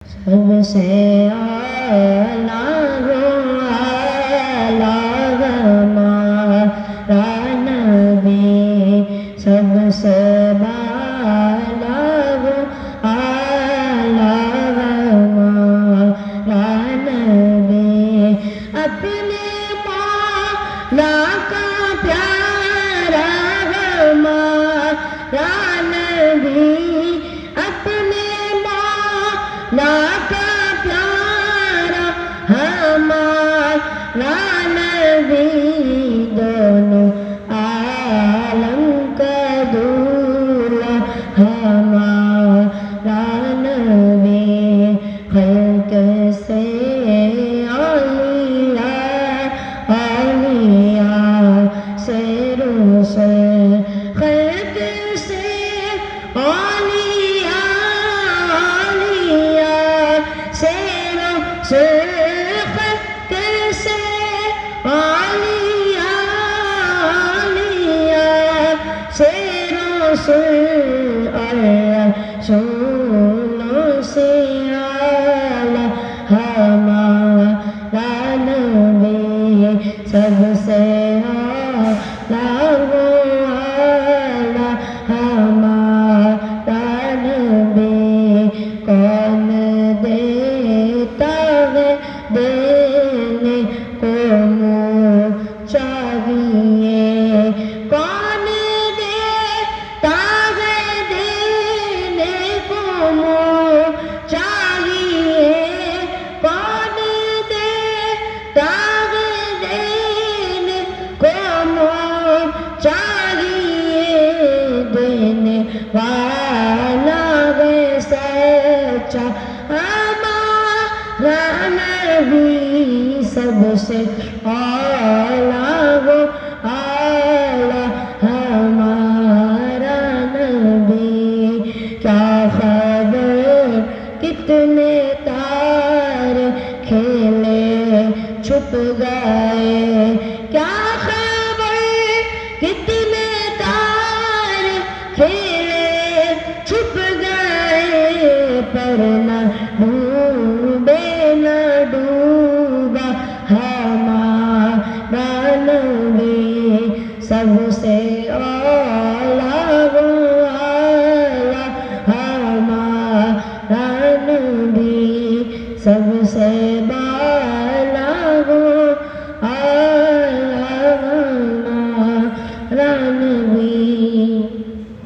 سب سے اعلیٰ ہمارا نبی، سب سے بالا ہمارا نبی، اپنے مولا کا پیارا ہمارا نبی، اپنے مولا کا پیارا ہمارا نبی، دونوں عالم کا دولہا ہمارا نبی، خلق سے اولیاء، اولیاء سے رسل، خلق سے اولیاء، اولیاء سے رسل، خلق سے اولیاء، اولیاء سے رسل، اور رسولوں سے اعلیٰ ہمارا نبی، سب سے اعلیٰ ہمارا نبی، کون دیتا ہے دینے کو منہ چاہیے، کون دیتا ہے دینے کو منہ چاہیے، کون دیتا ہے دینے کو منہ چاہیے، دینے والا ہے سچا ہمارا نبی، سب سے اعلیٰ ہمارا نبی، کیا خبر کتنے تارے کھیلے چھپ گئے،